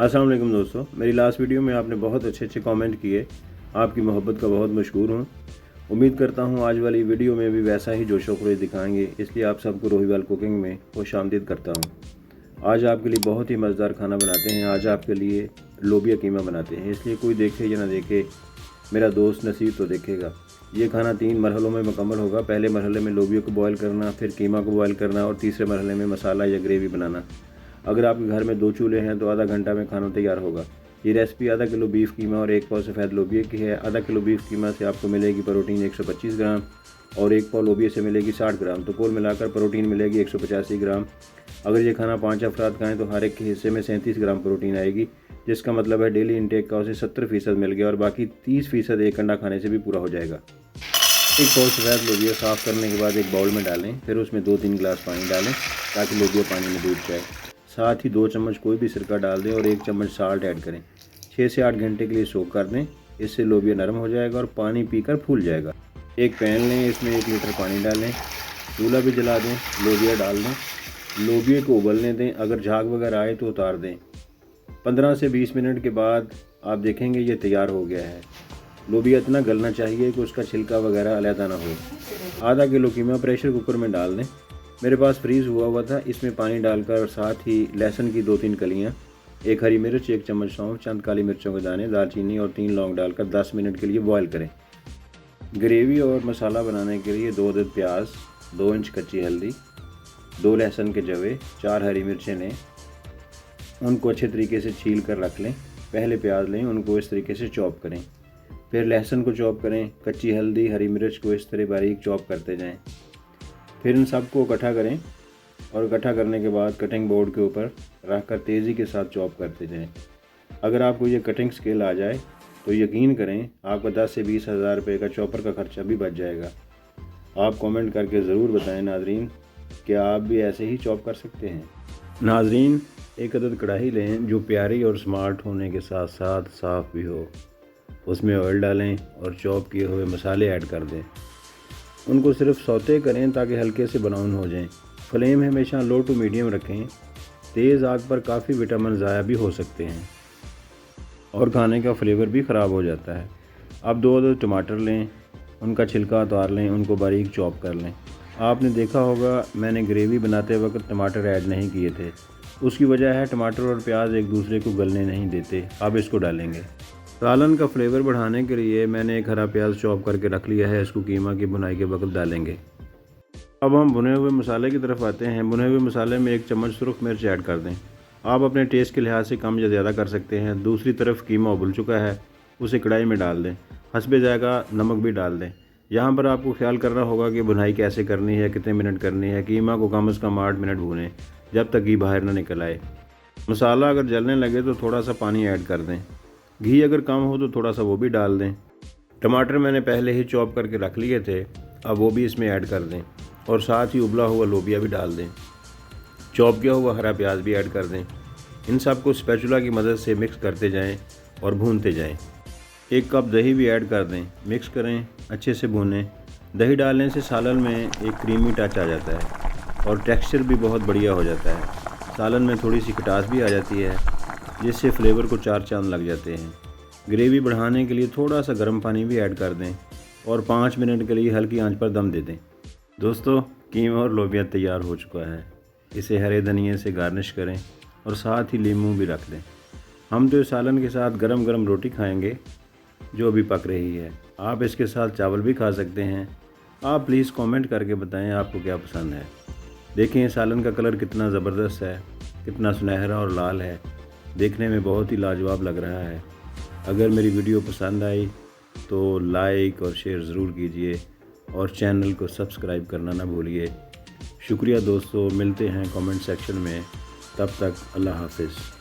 अस्सलाम वालेकुम दोस्तों, मेरी लास्ट वीडियो में आपने बहुत अच्छे कमेंट किए। आपकी मोहब्बत का बहुत मशहूर हूँ। उम्मीद करता हूँ आज वाली वीडियो में भी वैसा ही जोशो खरोश दिखाएंगे, इसलिए आप सबको रोहिवाल कुकिंग में खुशामदीद करता हूँ। आज आपके लिए बहुत ही मज़ेदार खाना बनाते हैं। आज आपके लिए लोबिया कीमा बनाते हैं, इसलिए कोई देखे या ना देखे, मेरा दोस्त नसीब तो देखेगा। ये खाना 3 मरहलों में मुकम्मल होगा। पहले मरहले में लोबिया को बॉयल करना, फिर कीमा को बॉयल करना और तीसरे मरहले में मसाला या ग्रेवी बनाना। अगर आपके घर में 2 चूल्हे हैं तो आधा घंटा में खाना तैयार होगा। ये रेसिपी आधा किलो बीफ कीमा और 1 पाव सफ़ेद लोबिया की है। आधा किलो बीफ कीमा से आपको मिलेगी प्रोटीन 125 ग्राम और 1 पाव लोबिया से मिलेगी 60 ग्राम, तो कुल मिलाकर प्रोटीन मिलेगी 185 ग्राम। अगर ये खाना 5 अफराद खाएँ तो हर एक के हिस्से में 37 ग्राम प्रोटीन आएगी, जिसका मतलब है डेली इंटेक का उसे 70% मिल गया और बाकी 30% एक अंडा खाने से भी पूरा हो जाएगा। 1 पाव सफ़ेद लोबिया साफ़ करने के बाद एक बाउल में डालें, फिर उसमें 2-3 गिलास पानी डालें ताकि लोबिया पानी में डूब जाए। साथ ही 2 चम्मच कोई भी सिरका डाल दें और 1 चम्मच साल्ट ऐड करें। 6 से 8 घंटे के लिए सोक कर दें, इससे लोबिया नरम हो जाएगा और पानी पीकर फूल जाएगा। एक पैन लें, इसमें 1 लीटर पानी डालें, चूल्हा भी जला दें, लोबिया डाल दें, लोबिया को उबलने दें। अगर झाग वगैरह आए तो उतार दें। 15 से 20 मिनट के बाद आप देखेंगे ये तैयार हो गया है। लोबिया इतना गलना चाहिए कि उसका छिलका वगैरह अलहदा ना हो। आधा किलो कीमा प्रेशर कुकर में डाल दें। मेरे पास फ्रीज़ हुआ था, इसमें पानी डालकर और साथ ही लहसुन की 2-3 कलियाँ, 1 हरी मिर्च, 1 चम्मच सौंफ, चंद काली मिर्चों के दाने, दालचीनी और 3 लौंग डालकर 10 मिनट के लिए बॉयल करें। ग्रेवी और मसाला बनाने के लिए 2 अदद प्याज, 2 इंच कच्ची हल्दी, 2 लहसुन के जवे, 4 हरी मिर्चें लें, उनको अच्छे तरीके से छील कर रख लें। पहले प्याज लें, उनको इस तरीके से चॉप करें, फिर लहसुन को चॉप करें, कच्ची हल्दी, हरी मिर्च को इस तरह बारीक चॉप करते जाएं। फिर इन सबको इकट्ठा करें और इकट्ठा करने के बाद कटिंग बोर्ड के ऊपर रखकर तेज़ी के साथ चॉप करते जाएं। अगर आपको ये कटिंग स्किल आ जाए तो यकीन करें आपका 10 से 20 हज़ार रुपये का चॉपर का खर्चा भी बच जाएगा। आप कमेंट करके ज़रूर बताएं नाजरीन, क्या आप भी ऐसे ही चॉप कर सकते हैं। नाजरीन, एक अदद कढ़ाई लें जो प्यारी और स्मार्ट होने के साथ साथ साफ़ भी हो। उसमें ऑयल डालें और चॉप किए हुए मसाले ऐड कर दें। उनको सिर्फ सौते करें ताकि हल्के से ब्राउन हो जाएं। फ्लेम हमेशा लो टू मीडियम रखें। तेज़ आग पर काफ़ी विटामिन ज़ाया भी हो सकते हैं और खाने का फ्लेवर भी ख़राब हो जाता है। अब 2 अदद टमाटर लें, उनका छिलका उतार लें, उनको बारीक चॉप कर लें। आपने देखा होगा मैंने ग्रेवी बनाते वक्त टमाटर ऐड नहीं किए थे, उसकी वजह है टमाटर और प्याज एक दूसरे को गलने नहीं देते। अब इसको डालेंगे। सालन का फ्लेवर बढ़ाने के लिए मैंने एक हरा प्याज चॉप करके रख लिया है, इसको कीमा की बुनाई के वक्त डालेंगे। अब हम भुने हुए मसाले की तरफ आते हैं। भुने हुए मसाले में 1 चम्मच सुरख मिर्च ऐड कर दें। आप अपने टेस्ट के लिहाज से कम या ज़्यादा कर सकते हैं। दूसरी तरफ कीमा उबल चुका है, उसे कढ़ाई में डाल दें। हस्बे जायका नमक भी डाल दें। यहाँ पर आपको ख्याल करना होगा कि बुनाई कैसे करनी है, कितने मिनट करनी है। कीमा को कम से कम 8 मिनट भूनें, जब तक घी बाहर ना निकल आए। मसाला अगर जलने लगे तो थोड़ा सा पानी ऐड कर दें। घी अगर कम हो तो थोड़ा सा वो भी डाल दें। टमाटर मैंने पहले ही चॉप करके रख लिए थे, अब वो भी इसमें ऐड कर दें और साथ ही उबला हुआ लोबिया भी डाल दें। चॉप किया हुआ हरा प्याज भी ऐड कर दें। इन सब को स्पैचुला की मदद से मिक्स करते जाएं और भूनते जाएं। 1 कप दही भी ऐड कर दें, मिक्स करें, अच्छे से भूनें। दही डालने से सालन में एक क्रीमी टच आ जाता है और टेक्सचर भी बहुत बढ़िया हो जाता है। सालन में थोड़ी सी खटास भी आ जाती है, जिससे फ्लेवर को 4 चांद लग जाते हैं। ग्रेवी बढ़ाने के लिए थोड़ा सा गर्म पानी भी ऐड कर दें और 5 मिनट के लिए हल्की आंच पर दम दे दें। दोस्तों, कीमा और लोबिया तैयार हो चुका है। इसे हरे धनिए से गार्निश करें और साथ ही नींबू भी रख दें। हम तो इस सालन के साथ गरम गरम रोटी खाएंगे जो अभी पक रही है। आप इसके साथ चावल भी खा सकते हैं। आप प्लीज़ कमेंट करके बताएं आपको क्या पसंद है। देखें सालन का कलर कितना ज़बरदस्त है, कितना सुनहरा और लाल है, देखने में बहुत ही लाजवाब लग रहा है। अगर मेरी वीडियो पसंद आई तो लाइक और शेयर ज़रूर कीजिए और चैनल को सब्सक्राइब करना ना भूलिए। शुक्रिया दोस्तों, मिलते हैं कमेंट सेक्शन में। तब तक अल्लाह हाफ़िज़।